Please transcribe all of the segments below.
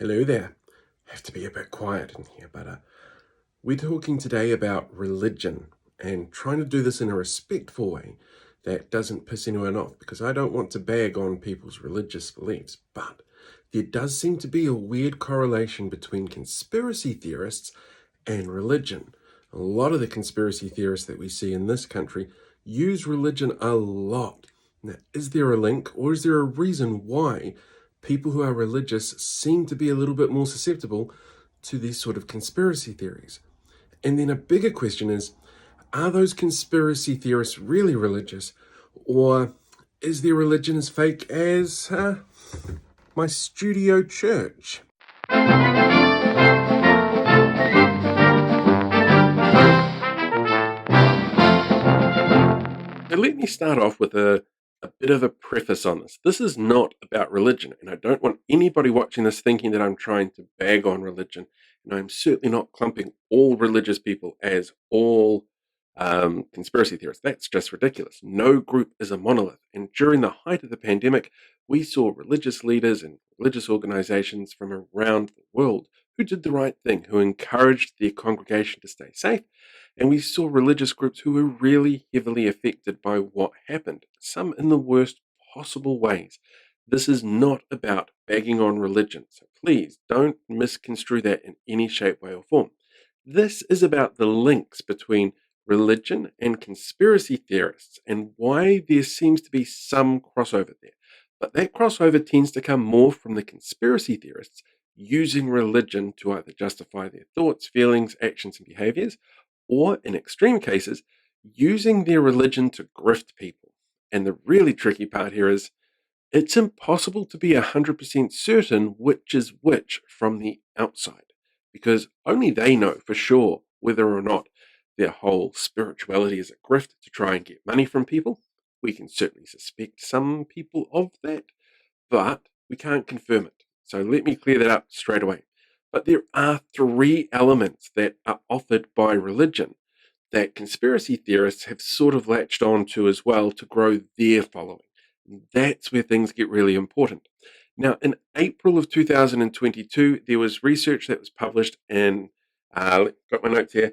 Hello there. I have to be a bit quiet in here, but we're talking today about religion and trying to do this in a respectful way that doesn't piss anyone off, because I don't want to bag on people's religious beliefs, but there does seem to be a weird correlation between conspiracy theorists and religion. A lot of the conspiracy theorists that we see in this country use religion a lot. Now, is there a link, or is there a reason why people who are religious seem to be a little bit more susceptible to these sort of conspiracy theories? And then a bigger question is, are those conspiracy theorists really religious, or is their religion as fake as my studio church? Now, let me start off with a bit of a preface on this. This is not about religion, and I don't want anybody watching this thinking that I'm trying to bag on religion. And I'm certainly not clumping all religious people as all conspiracy theorists. That's just ridiculous. No group is a monolith. And during the height of the pandemic, we saw religious leaders and religious organizations from around the world who did the right thing, who encouraged their congregation to stay safe, and we saw religious groups who were really heavily affected by what happened, some in the worst possible ways. This is not about bagging on religion, so please don't misconstrue that in any shape, way, or form. This is about the links between religion and conspiracy theorists and why there seems to be some crossover there. But that crossover tends to come more from the conspiracy theorists using religion to either justify their thoughts, feelings, actions, and behaviors, or in extreme cases, using their religion to grift people. And the really tricky part here is it's impossible to be 100% certain which is which from the outside, because only they know for sure whether or not their whole spirituality is a grift to try and get money from people. We can certainly suspect some people of that, but we can't confirm it. So let me clear that up straight away. But there are three elements that are offered by religion that conspiracy theorists have sort of latched on to as well to grow their following. That's where things get really important. Now, in April of 2022, there was research that was published in, got my notes here,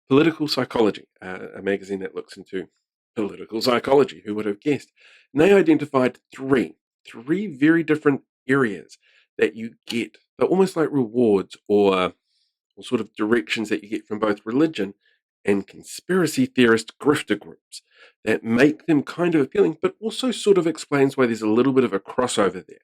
Political Psychology, a magazine that looks into political psychology. Who would have guessed? And they identified three very different areas that you get. They're almost like rewards or sort of directions that you get from both religion and conspiracy theorist grifter groups that make them kind of appealing, but also sort of explains why there's a little bit of a crossover there.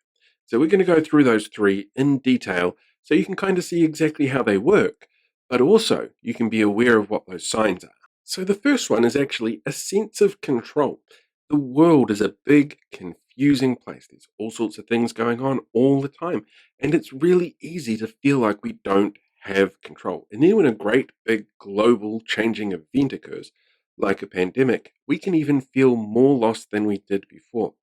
So we're going to go through those three in detail so you can kind of see exactly how they work, but also you can be aware of what those signs are. So the first one is actually a sense of control. The world is a big, confusing place. There's all sorts of things going on all the time, and it's really easy to feel like we don't have control. And then when a great big global changing event occurs, like a pandemic, we can even feel more lost than we did before.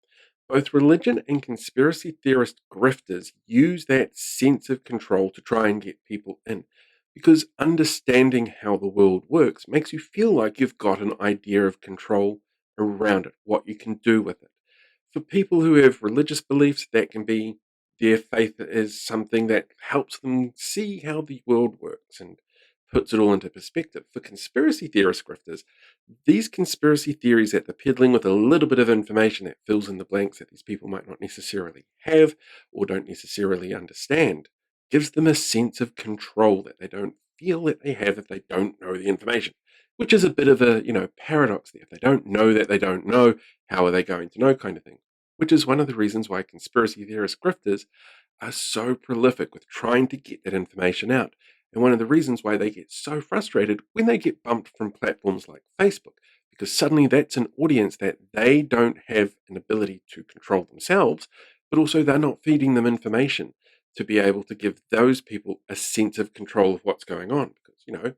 Both religion and conspiracy theorist grifters use that sense of control to try and get people in, because understanding how the world works makes you feel like you've got an idea of control around it, what you can do with it. For people who have religious beliefs, that can be their faith is something that helps them see how the world works and puts it all into perspective. For conspiracy theorist grifters, these conspiracy theories that they're peddling with a little bit of information that fills in the blanks that these people might not necessarily have or don't necessarily understand gives them a sense of control that they don't feel that they have if they don't know the information, which is a bit of a paradox there. If they don't know that they don't know, how are they going to know, kind of thing, which is one of the reasons why conspiracy theorist grifters are so prolific with trying to get that information out. And one of the reasons why they get so frustrated when they get bumped from platforms like Facebook, because suddenly that's an audience that they don't have an ability to control themselves, but also they're not feeding them information to be able to give those people a sense of control of what's going on, because,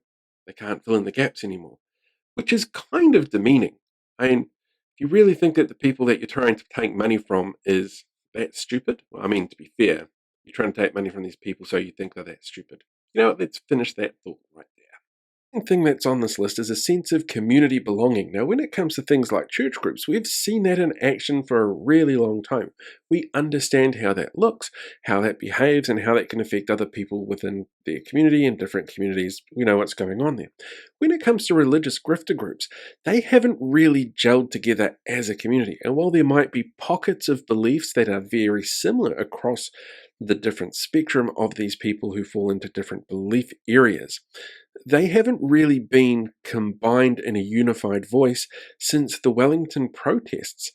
they can't fill in the gaps anymore, which is kind of demeaning. I mean, if you really think that the people that you're trying to take money from is that stupid, well, I mean, to be fair, you're trying to take money from these people so you think they're that stupid. You know what, let's finish that thought right there. One thing that's on this list is a sense of community belonging. Now, when it comes to things like church groups, we've seen that in action for a really long time. we understand how that looks, how that behaves, and how that can affect other people within their community and different communities. We know what's going on there. When it comes to religious grifter groups, they haven't really gelled together as a community. And while there might be pockets of beliefs that are very similar across the different spectrum of these people who fall into different belief areas, they haven't really been combined in a unified voice since the Wellington protests.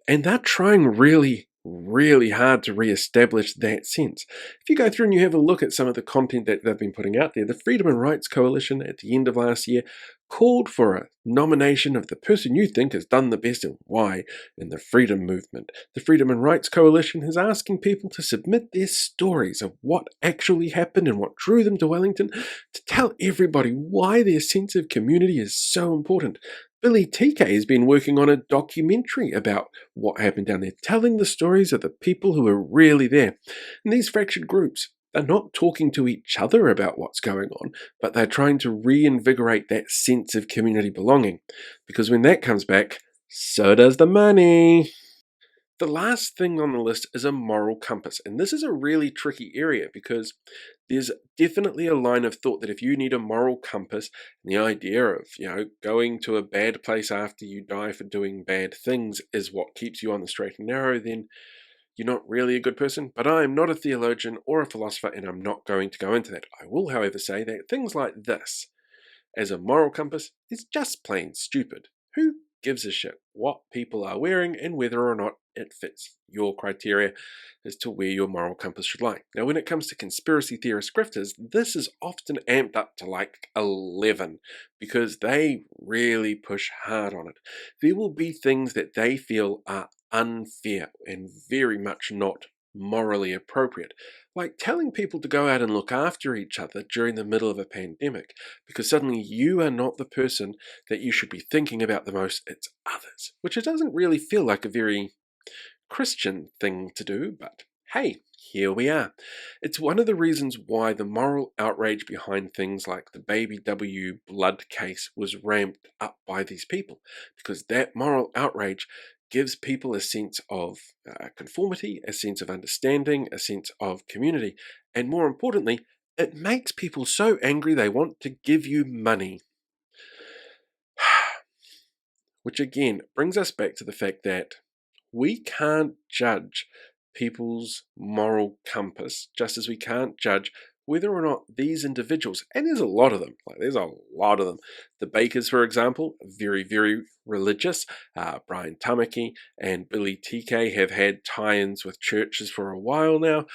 And they're trying really, really hard to re-establish that sense. If you go through and you have a look at some of the content that they've been putting out there, the Freedom and Rights Coalition at the end of last year called for a nomination of the person you think has done the best and why in the freedom movement. The Freedom and Rights Coalition is asking people to submit their stories of what actually happened and what drew them to Wellington, to tell everybody why their sense of community is so important. Billy TK has been working on a documentary about what happened down there, telling the stories of the people who were really there. And these fractured groups, they're not talking to each other about what's going on, but they're trying to reinvigorate that sense of community belonging. Because when that comes back, so does the money. The last thing on the list is a moral compass. And this is a really tricky area because there's definitely a line of thought that if you need a moral compass, and the idea of, going to a bad place after you die for doing bad things is what keeps you on the straight and narrow, then you're not really a good person. But I'm not a theologian or a philosopher, and I'm not going to go into that. I will, however, say that things like this, as a moral compass, is just plain stupid. Who gives a shit what people are wearing and whether or not it fits your criteria as to where your moral compass should lie? Now, when it comes to conspiracy theorist grifters, this is often amped up to like 11 because they really push hard on it. There will be things that they feel are unfair and very much not morally appropriate, like telling people to go out and look after each other during the middle of a pandemic, because suddenly you are not the person that you should be thinking about the most, it's others, which it doesn't really feel like a very Christian thing to do, but hey, here we are. It's one of the reasons why the moral outrage behind things like the Baby W blood case was ramped up by these people, because that moral outrage gives people a sense of conformity, a sense of understanding, a sense of community, and more importantly, it makes people so angry they want to give you money. Which again brings us back to the fact that we can't judge people's moral compass, just as we can't judge whether or not these individuals, and there's a lot of them, the Bakers, for example, very, very religious. Brian Tamaki and Billy TK have had tie-ins with churches for a while now.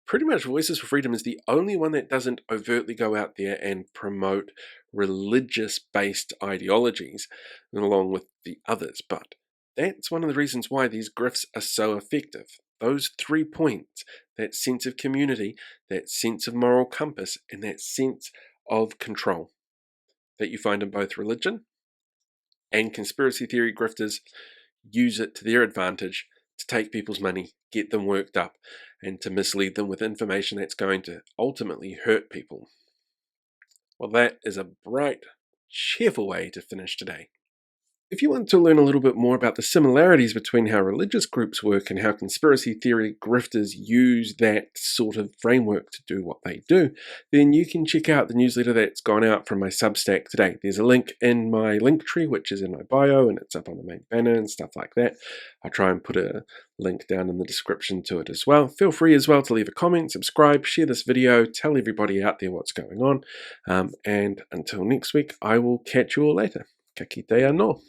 Pretty much Voices for Freedom is the only one that doesn't overtly go out there and promote religious-based ideologies along with the others, but that's one of the reasons why these grifts are so effective. Those 3 points, that sense of community, that sense of moral compass, and that sense of control that you find in both religion and conspiracy theory grifters use it to their advantage to take people's money, get them worked up, and to mislead them with information that's going to ultimately hurt people. Well, that is a bright, cheerful way to finish today. If you want to learn a little bit more about the similarities between how religious groups work and how conspiracy theory grifters use that sort of framework to do what they do, then you can check out the newsletter that's gone out from my Substack today. There's a link in my link tree, which is in my bio, and it's up on the main banner and stuff like that. I'll try and put a link down in the description to it as well. Feel free as well to leave a comment, subscribe, share this video, tell everybody out there what's going on. And until next week, I will catch you all later. Ka kite anō.